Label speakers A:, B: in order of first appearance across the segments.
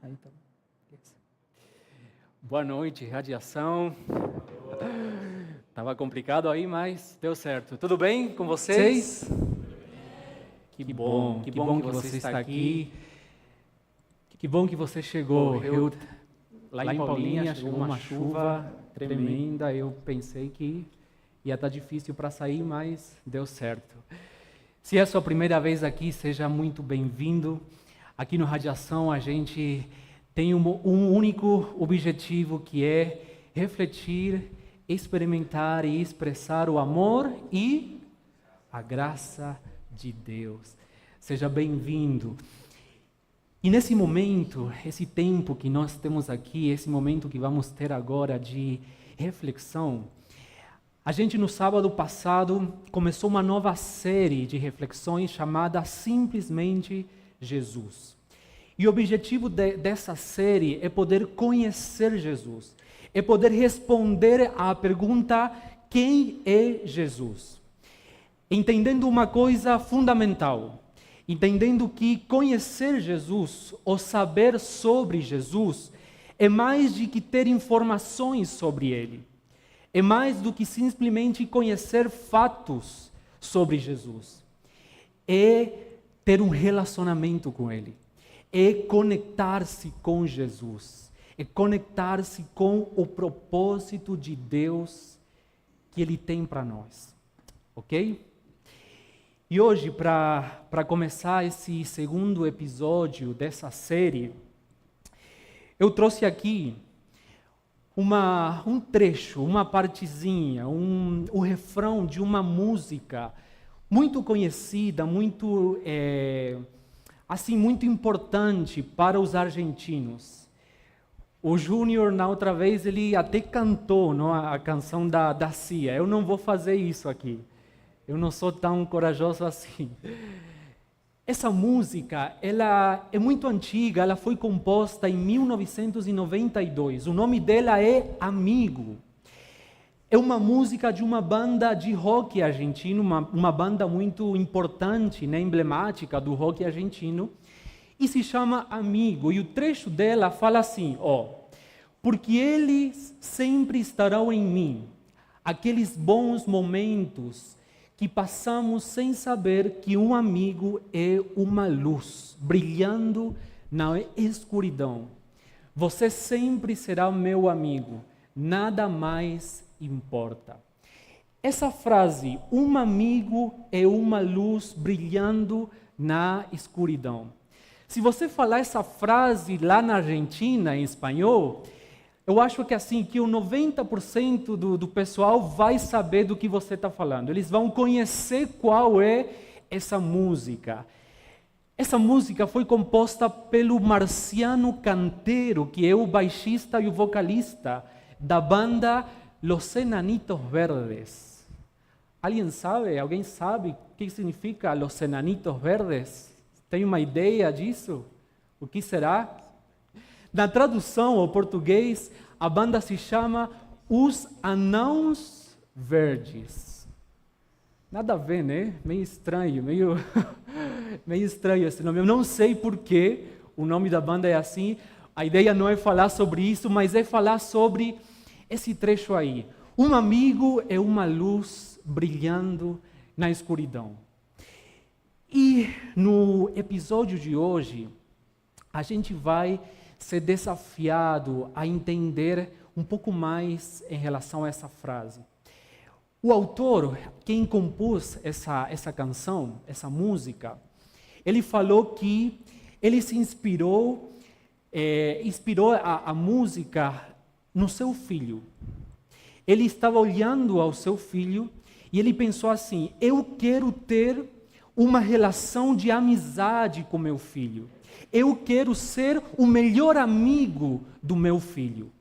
A: Aí tá. Boa noite, radiação. Tava complicado aí, mas deu certo. Tudo bem com vocês? Que bom que você está aqui. Que bom que você chegou. Lá em Paulinha chegou uma chuva tremenda. Eu pensei que ia estar difícil para sair, mas deu certo. Se é a sua primeira vez aqui, seja muito bem-vindo. Aqui no Radiação a gente tem um único objetivo, que é refletir, experimentar e expressar o amor e a graça de Deus. Seja bem-vindo. E nesse momento, esse tempo que nós temos aqui, esse momento que vamos ter agora de reflexão, a gente no sábado passado começou uma nova série de reflexões chamada Simplesmente Jesus. E o objetivo dessa série é poder conhecer Jesus, é poder responder à pergunta: quem é Jesus? Entendendo uma coisa fundamental, entendendo que conhecer Jesus, ou saber sobre Jesus, é mais de que ter informações sobre Ele. É mais do que simplesmente conhecer fatos sobre Jesus. É ter um relacionamento com Ele. É conectar-se com Jesus. É conectar-se com o propósito de Deus que Ele tem para nós. Ok? E hoje, para começar esse segundo episódio dessa série, eu trouxe aqui um trecho, uma partezinha, o refrão de uma música muito conhecida, muito importante para os argentinos. O Júnior, na outra vez, ele até cantou, não, a canção da Cia. Eu não vou fazer isso aqui. Eu não sou tão corajoso assim. Essa música, ela é muito antiga, ela foi composta em 1992. O nome dela é Amigo. É uma música de uma banda de rock argentino, uma banda muito importante, né, emblemática do rock argentino, e se chama Amigo. E o trecho dela fala assim, porque eles sempre estarão em mim, aqueles bons momentos que passamos sem saber que um amigo é uma luz, brilhando na escuridão. Você sempre será meu amigo, nada mais importa. Essa frase, um amigo é uma luz brilhando na escuridão. Se você falar essa frase lá na Argentina, em espanhol, eu acho que que o 90% do pessoal vai saber do que você está falando. Eles vão conhecer qual é essa música. Essa música foi composta pelo Marciano Cantero, que é o baixista e o vocalista da banda Los Enanitos Verdes. Alguém sabe o que significa Los Enanitos Verdes? Tem uma ideia disso? O que será? Na tradução ao português, a banda se chama Os Anãos Verdes. Nada a ver, né? Meio estranho, meio estranho esse nome. Eu não sei por que o nome da banda é assim. A ideia não é falar sobre isso, mas é falar sobre esse trecho aí. Um amigo é uma luz brilhando na escuridão. E no episódio de hoje, a gente vai ser desafiado a entender um pouco mais em relação a essa frase. O autor, quem compôs essa canção, essa música, ele falou que ele se inspirou a música no seu filho. Ele estava olhando ao seu filho e ele pensou assim: eu quero ter uma relação de amizade com meu filho. Eu quero ser o melhor amigo do meu filho.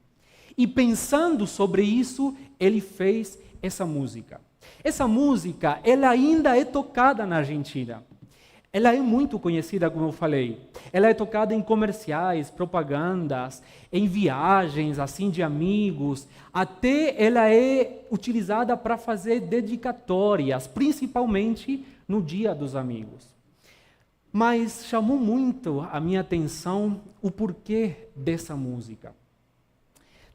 A: E pensando sobre isso, ele fez essa música. Essa música, ela ainda é tocada na Argentina. Ela é muito conhecida, como eu falei. Ela é tocada em comerciais, propagandas, em viagens assim de amigos. Até ela é utilizada para fazer dedicatórias, principalmente no Dia dos Amigos. Mas chamou muito a minha atenção o porquê dessa música.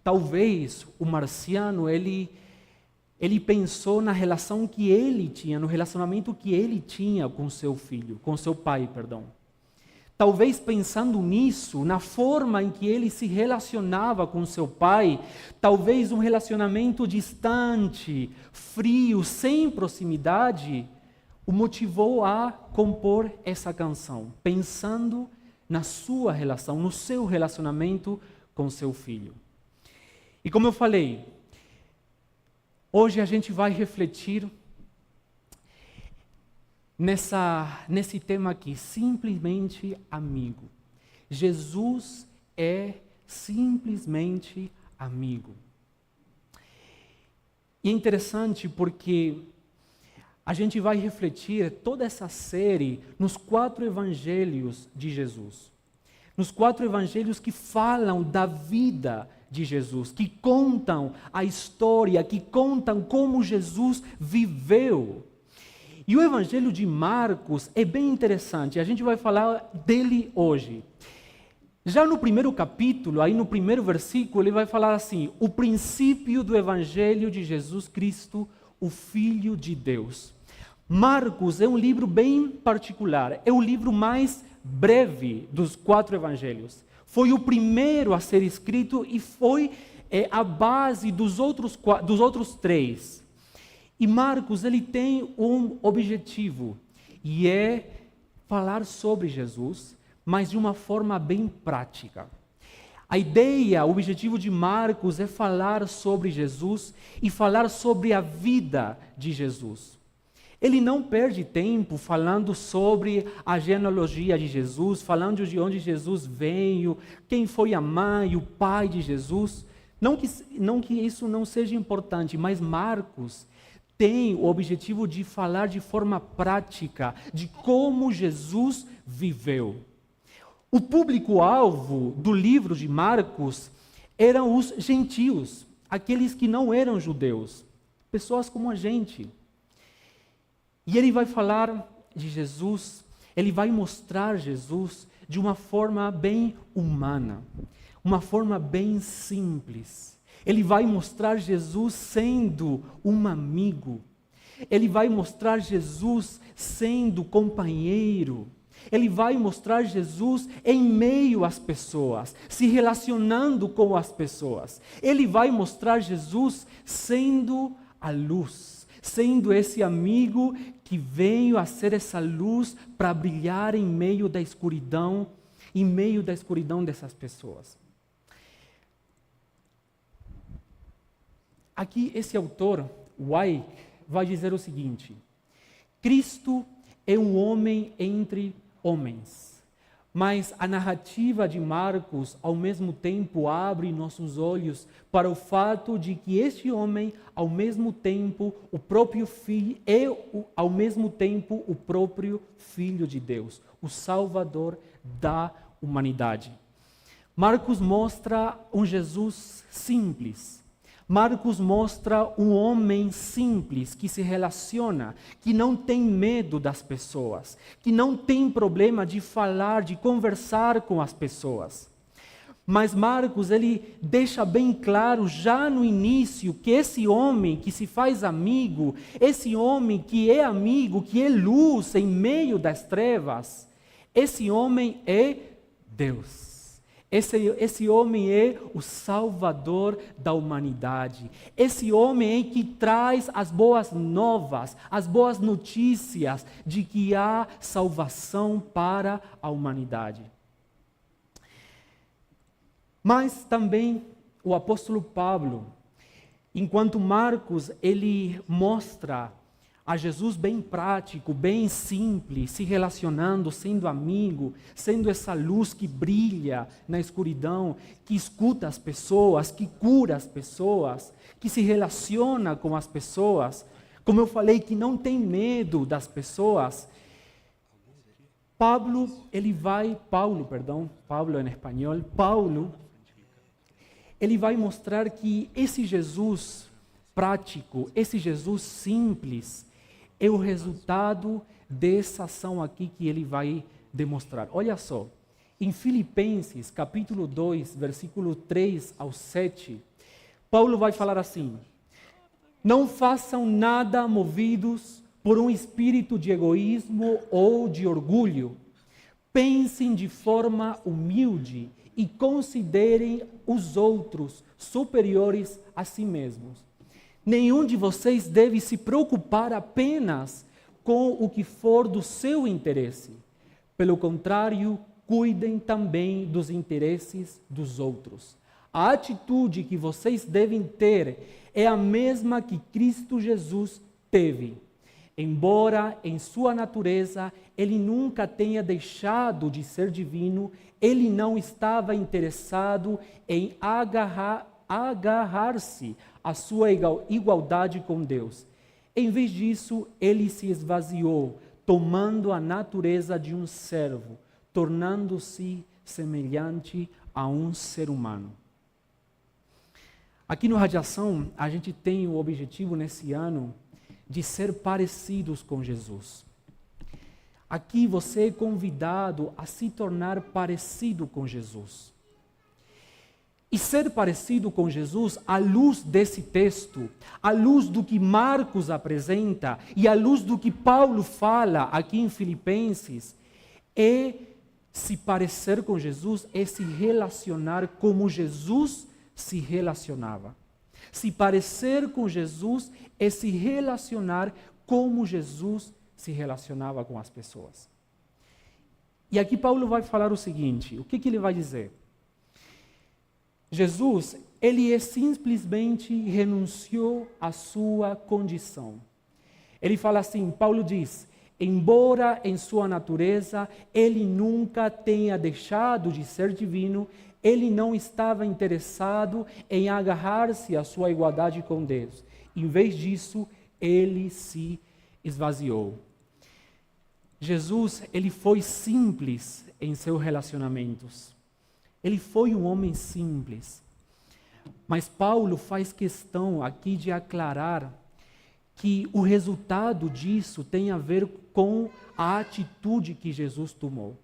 A: Talvez o Marciano, ele pensou na relação que ele tinha, no relacionamento que ele tinha com seu filho, com seu pai, perdão. Talvez pensando nisso, na forma em que ele se relacionava com seu pai, talvez um relacionamento distante, frio, sem proximidade, o motivou a compor essa canção, pensando na sua relação, no seu relacionamento com seu filho. E como eu falei, hoje a gente vai refletir nesse tema aqui, simplesmente amigo. Jesus é simplesmente amigo. E é interessante porque a gente vai refletir toda essa série nos 4 evangelhos de Jesus. Nos 4 evangelhos que falam da vida de Jesus, que contam a história, que contam como Jesus viveu. E o evangelho de Marcos é bem interessante, a gente vai falar dele hoje. Já no primeiro capítulo, aí no primeiro versículo, ele vai falar assim: o princípio do evangelho de Jesus Cristo, o Filho de Deus. Marcos é um livro bem particular, é o livro mais breve dos 4 evangelhos. Foi o primeiro a ser escrito e foi a base dos outros 3. E Marcos, ele tem um objetivo, e é falar sobre Jesus, mas de uma forma bem prática. A ideia, o objetivo de Marcos é falar sobre Jesus e falar sobre a vida de Jesus. Ele não perde tempo falando sobre a genealogia de Jesus, falando de onde Jesus veio, quem foi a mãe, o pai de Jesus. Não que isso não seja importante, mas Marcos tem o objetivo de falar de forma prática de como Jesus viveu. O público-alvo do livro de Marcos eram os gentios, aqueles que não eram judeus, pessoas como a gente. E ele vai falar de Jesus, ele vai mostrar Jesus de uma forma bem humana, uma forma bem simples. Ele vai mostrar Jesus sendo um amigo. Ele vai mostrar Jesus sendo companheiro. Ele vai mostrar Jesus em meio às pessoas, se relacionando com as pessoas. Ele vai mostrar Jesus sendo a luz, sendo esse amigo que veio a ser essa luz para brilhar em meio da escuridão dessas pessoas. Aqui esse autor, White, vai dizer o seguinte: Cristo é um homem entre homens, mas a narrativa de Marcos ao mesmo tempo abre nossos olhos para o fato de que este homem, ao mesmo tempo, o próprio filho ao mesmo tempo o próprio Filho de Deus, o Salvador da humanidade. Marcos mostra um Jesus simples. Marcos mostra um homem simples que se relaciona, que não tem medo das pessoas, que não tem problema de falar, de conversar com as pessoas. Mas Marcos, ele deixa bem claro já no início que esse homem que se faz amigo, esse homem que é amigo, que é luz em meio das trevas, esse homem é Deus. Esse homem é o Salvador da humanidade. Esse homem é que traz as boas novas, as boas notícias de que há salvação para a humanidade. Mas também o apóstolo Paulo, enquanto Marcos, ele mostra a Jesus bem prático, bem simples, se relacionando, sendo amigo, sendo essa luz que brilha na escuridão, que escuta as pessoas, que cura as pessoas, que se relaciona com as pessoas, como eu falei, que não tem medo das pessoas. Paulo em espanhol, ele vai mostrar que esse Jesus prático, esse Jesus simples, é o resultado dessa ação aqui que ele vai demonstrar. Olha só, em Filipenses, capítulo 2, versículo 3 ao 7, Paulo vai falar assim: não façam nada movidos por um espírito de egoísmo ou de orgulho. Pensem de forma humilde e considerem os outros superiores a si mesmos. Nenhum de vocês deve se preocupar apenas com o que for do seu interesse. Pelo contrário, cuidem também dos interesses dos outros. A atitude que vocês devem ter é a mesma que Cristo Jesus teve. Embora em sua natureza ele nunca tenha deixado de ser divino, ele não estava interessado em agarrar-se à sua igualdade com Deus. Em vez disso, ele se esvaziou, tomando a natureza de um servo, tornando-se semelhante a um ser humano. Aqui no Radiação, a gente tem o objetivo nesse ano de ser parecidos com Jesus. Aqui você é convidado a se tornar parecido com Jesus. E ser parecido com Jesus, à luz desse texto, à luz do que Marcos apresenta e à luz do que Paulo fala aqui em Filipenses, é se parecer com Jesus, é se relacionar como Jesus se relacionava. Se parecer com Jesus é se relacionar como Jesus se relacionava com as pessoas. E aqui Paulo vai falar o seguinte: o que ele vai dizer? Jesus, ele simplesmente renunciou à sua condição. Ele fala assim, Paulo diz: embora em sua natureza ele nunca tenha deixado de ser divino, ele não estava interessado em agarrar-se à sua igualdade com Deus. Em vez disso, ele se esvaziou. Jesus, ele foi simples em seus relacionamentos. Ele foi um homem simples. Mas Paulo faz questão aqui de aclarar que o resultado disso tem a ver com a atitude que Jesus tomou.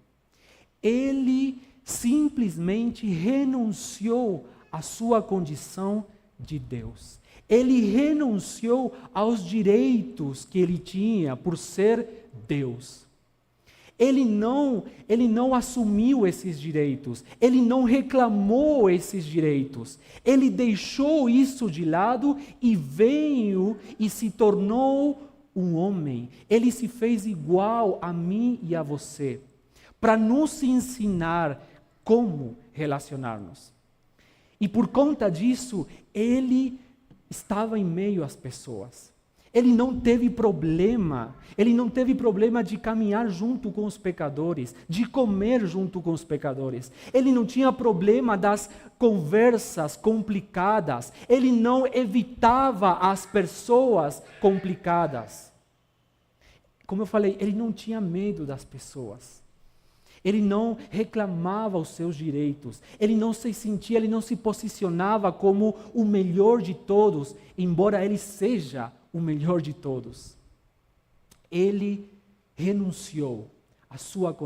A: Ele simplesmente renunciou à sua condição de Deus. Ele renunciou aos direitos que ele tinha por ser Deus. Ele não assumiu esses direitos, ele não reclamou esses direitos, ele deixou isso de lado e veio e se tornou um homem. Ele se fez igual a mim e a você, para nos ensinar como relacionar-nos. E por conta disso, ele estava em meio às pessoas. Ele não teve problema de caminhar junto com os pecadores, de comer junto com os pecadores. Ele não tinha problema das conversas complicadas. Ele não evitava as pessoas complicadas. Como eu falei, ele não tinha medo das pessoas. Ele não reclamava os seus direitos. Ele não se posicionava como o melhor de todos, embora ele seja o melhor de todos. Ele renunciou à sua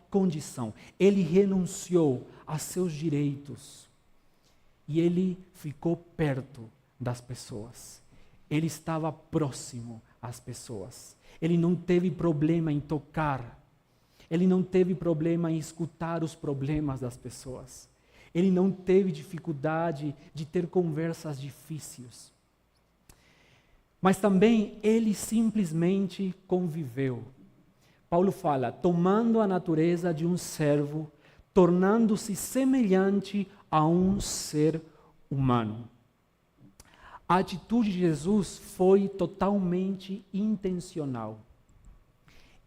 A: condição. Ele renunciou a seus direitos. E ele ficou perto das pessoas. Ele estava próximo às pessoas. Ele não teve problema em tocar. Ele não teve problema em escutar os problemas das pessoas. Ele não teve dificuldade de ter conversas difíceis. Mas também ele simplesmente conviveu. Paulo fala, tomando a natureza de um servo, tornando-se semelhante a um ser humano. A atitude de Jesus foi totalmente intencional.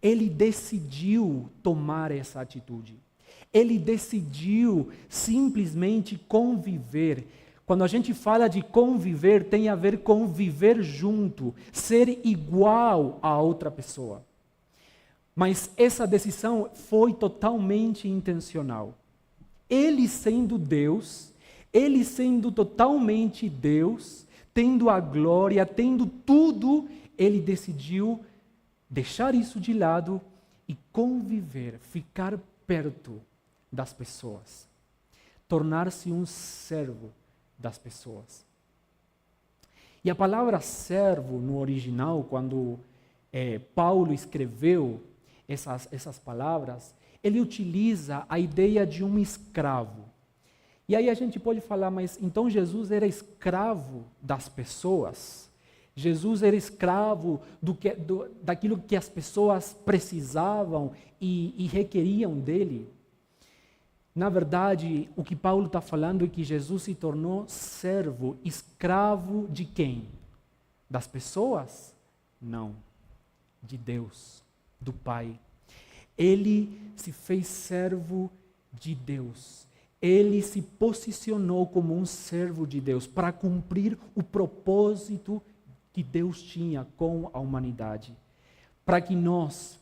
A: Ele decidiu tomar essa atitude. Ele decidiu simplesmente conviver. Quando a gente fala de conviver, tem a ver com viver junto, ser igual a outra pessoa. Mas essa decisão foi totalmente intencional. Ele sendo Deus, ele sendo totalmente Deus, tendo a glória, tendo tudo, ele decidiu deixar isso de lado e conviver, ficar perto das pessoas. Tornar-se um servo das pessoas. E a palavra servo no original, quando Paulo escreveu essas palavras, ele utiliza a ideia de um escravo. E aí a gente pode falar, mas então Jesus era escravo das pessoas? Jesus era escravo daquilo que as pessoas precisavam e requeriam dele? Na verdade, o que Paulo está falando é que Jesus se tornou servo, escravo de quem? Das pessoas? Não, de Deus, do Pai. Ele se fez servo de Deus. Ele se posicionou como um servo de Deus para cumprir o propósito que Deus tinha com a humanidade. Para que nós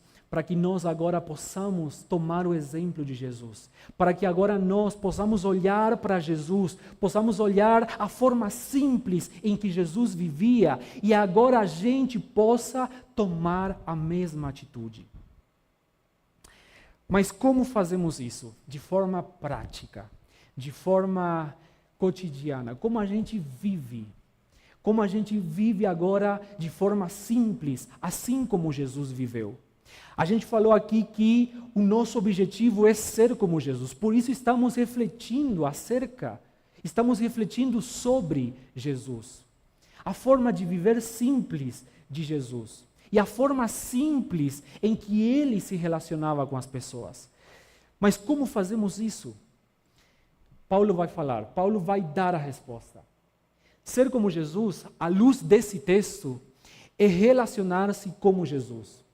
A: agora possamos tomar o exemplo de Jesus. Para que agora nós possamos olhar para Jesus, possamos olhar a forma simples em que Jesus vivia e agora a gente possa tomar a mesma atitude. Mas como fazemos isso? De forma prática, de forma cotidiana. Como a gente vive? Como a gente vive agora de forma simples, assim como Jesus viveu? A gente falou aqui que o nosso objetivo é ser como Jesus. Por isso estamos refletindo sobre Jesus. A forma de viver simples de Jesus. E a forma simples em que ele se relacionava com as pessoas. Mas como fazemos isso? Paulo vai dar a resposta. Ser como Jesus, à luz desse texto, é relacionar-se como Jesus.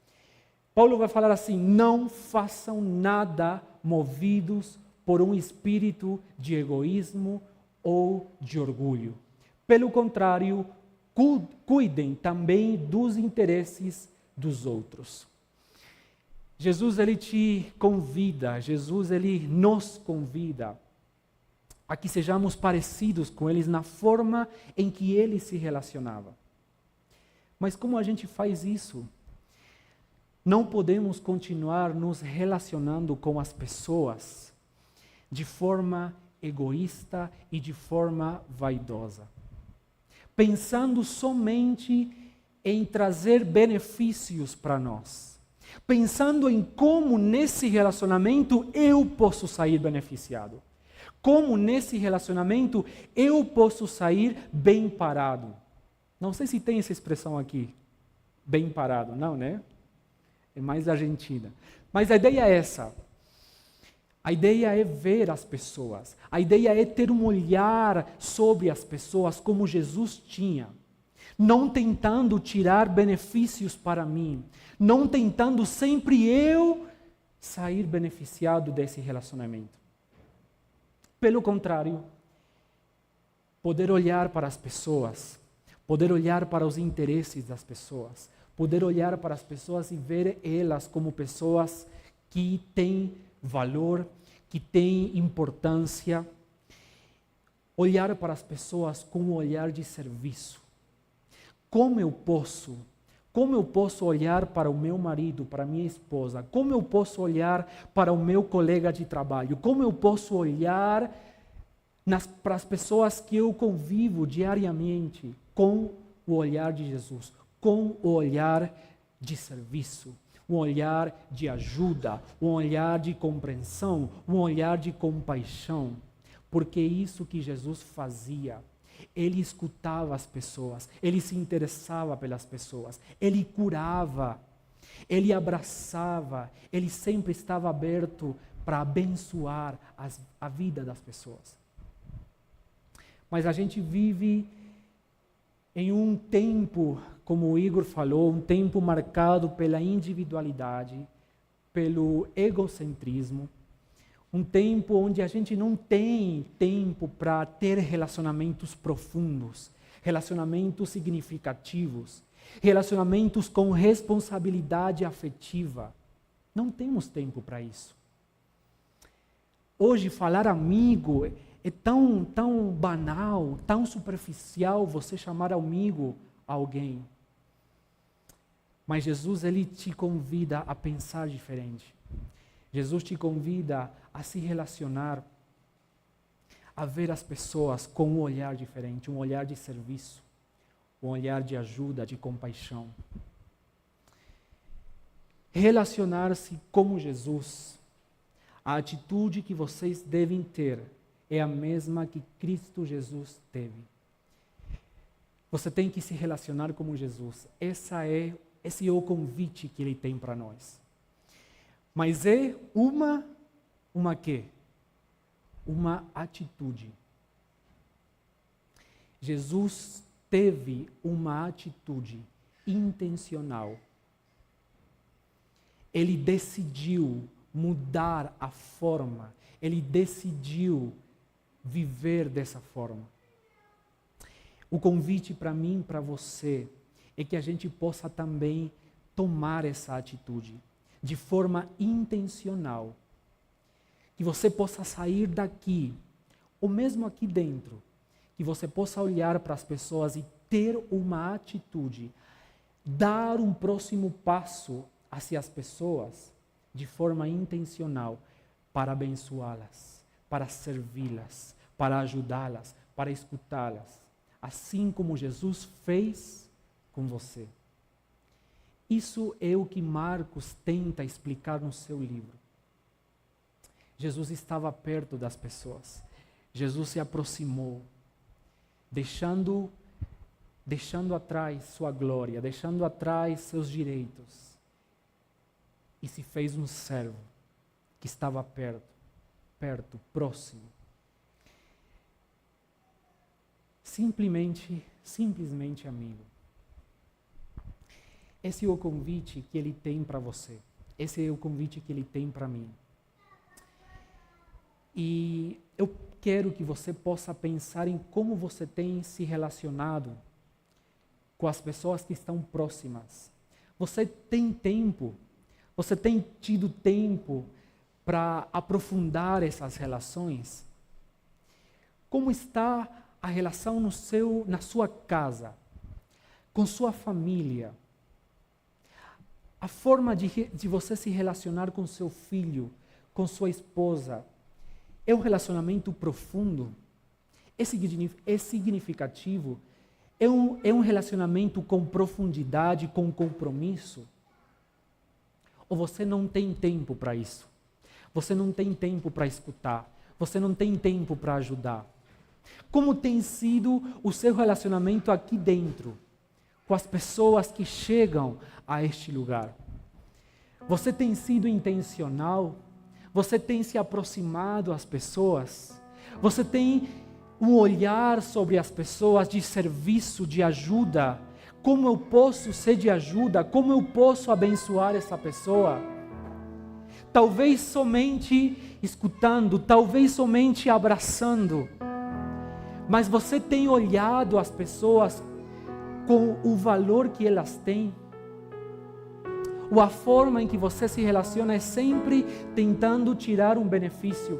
A: Paulo vai falar assim: não façam nada movidos por um espírito de egoísmo ou de orgulho. Pelo contrário, cuidem também dos interesses dos outros. Jesus, ele te convida, Jesus, ele nos convida a que sejamos parecidos com eles na forma em que ele se relacionava. Mas como a gente faz isso? Não podemos continuar nos relacionando com as pessoas de forma egoísta e de forma vaidosa, pensando somente em trazer benefícios para nós, pensando em como nesse relacionamento eu posso sair beneficiado, como nesse relacionamento eu posso sair bem parado. Não sei se tem essa expressão aqui, bem parado, não, né? É mais argentina. Mas a ideia é essa. A ideia é ver as pessoas. A ideia é ter um olhar sobre as pessoas como Jesus tinha. Não tentando tirar benefícios para mim. Não tentando sempre eu sair beneficiado desse relacionamento. Pelo contrário, poder olhar para as pessoas, poder olhar para os interesses das pessoas, poder olhar para as pessoas e ver elas como pessoas que têm valor, que têm importância. Olhar para as pessoas com um olhar de serviço. Como eu posso olhar para o meu marido, para a minha esposa? Como eu posso olhar para o meu colega de trabalho? Como eu posso olhar para as pessoas que eu convivo diariamente com o olhar de Jesus? Com o olhar de serviço, um olhar de ajuda, um olhar de compreensão, um olhar de compaixão. Porque é isso que Jesus fazia. Ele escutava as pessoas, ele se interessava pelas pessoas, ele curava, ele abraçava, ele sempre estava aberto para abençoar a vida das pessoas. Mas a gente vive em um tempo, como o Igor falou, um tempo marcado pela individualidade, pelo egocentrismo, um tempo onde a gente não tem tempo para ter relacionamentos profundos, relacionamentos significativos, relacionamentos com responsabilidade afetiva. Não temos tempo para isso. Hoje, falar amigo é tão banal, tão superficial você chamar amigo alguém. Mas Jesus, ele te convida a pensar diferente. Jesus te convida a se relacionar, a ver as pessoas com um olhar diferente, um olhar de serviço, um olhar de ajuda, de compaixão. Relacionar-se como Jesus, a atitude que vocês devem ter é a mesma que Cristo Jesus teve. Você tem que se relacionar como Jesus. Esse é o convite que ele tem para nós. Mas é uma quê? Uma atitude. Jesus teve uma atitude intencional. Ele decidiu mudar a forma, ele decidiu viver dessa forma. O convite para mim, para você, é que a gente possa também tomar essa atitude de forma intencional. Que você possa sair daqui, ou mesmo aqui dentro, que você possa olhar para as pessoas e ter uma atitude, dar um próximo passo hacia as pessoas de forma intencional para abençoá-las, para servi-las, para ajudá-las, para escutá-las, assim como Jesus fez com você. Isso é o que Marcos tenta explicar no seu livro. Jesus estava perto das pessoas. Jesus se aproximou, deixando atrás sua glória, deixando atrás seus direitos, e se fez um servo que estava perto, próximo. Simplesmente amigo. Esse é o convite que ele tem para você. Esse é o convite que ele tem para mim. E eu quero que você possa pensar em como você tem se relacionado com as pessoas que estão próximas. Você tem tempo, você tem tido tempo para aprofundar essas relações? Como está a relação na sua casa, com sua família? A forma de você se relacionar com seu filho, com sua esposa, é um relacionamento profundo? É significativo? É um relacionamento com profundidade, com compromisso? Ou você não tem tempo para isso? Você não tem tempo para escutar? Você não tem tempo para ajudar? Como tem sido o seu relacionamento aqui dentro, com as pessoas que chegam a este lugar? Você tem sido intencional? Você tem se aproximado às pessoas? Você tem um olhar sobre as pessoas de serviço, de ajuda? Como eu posso ser de ajuda? Como eu posso abençoar essa pessoa? Talvez somente escutando, talvez somente abraçando. Mas você tem olhado as pessoas com o valor que elas têm? Ou a forma em que você se relaciona é sempre tentando tirar um benefício?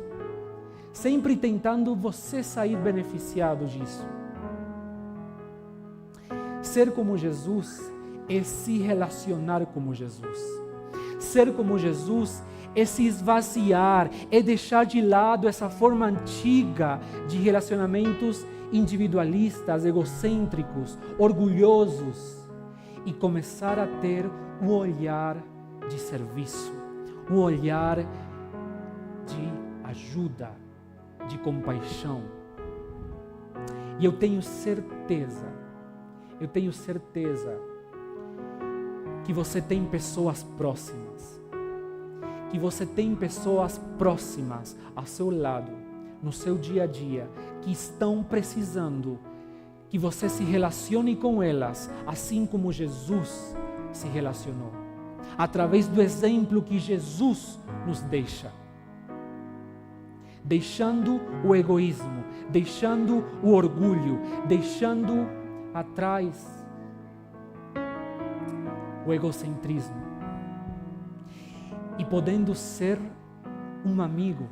A: Sempre tentando você sair beneficiado disso? Ser como Jesus é se relacionar como Jesus. Ser como Jesus é se esvaziar, é deixar de lado essa forma antiga de relacionamentos individualistas, egocêntricos, orgulhosos, e começar a ter um olhar de serviço, um olhar de ajuda, de compaixão. E eu tenho certeza que você tem pessoas próximas, que você tem pessoas próximas ao seu lado, no seu dia a dia, que estão precisando que você se relacione com elas, assim como Jesus se relacionou, através do exemplo que Jesus nos deixa, deixando o egoísmo, deixando o orgulho, deixando atrás o egocentrismo, e podendo ser um amigo,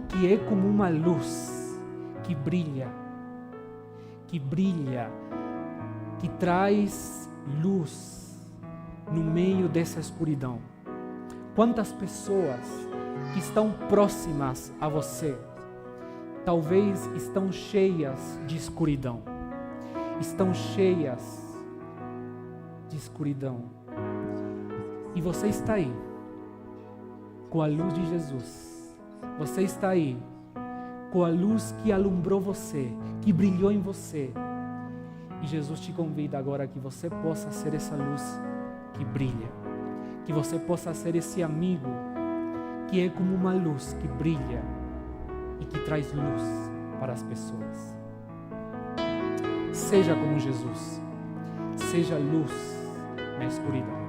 A: que é como uma luz que brilha, que traz luz no meio dessa escuridão? Quantas pessoas que estão próximas a você talvez estão cheias de escuridão? Estão cheias de escuridão. E você está aí com a luz de Jesus. Você está aí com a luz que alumbrou você, que brilhou em você. E Jesus te convida agora que você possa ser essa luz que brilha. Que você possa ser esse amigo que é como uma luz que brilha e que traz luz para as pessoas. Seja como Jesus. Seja luz na escuridão.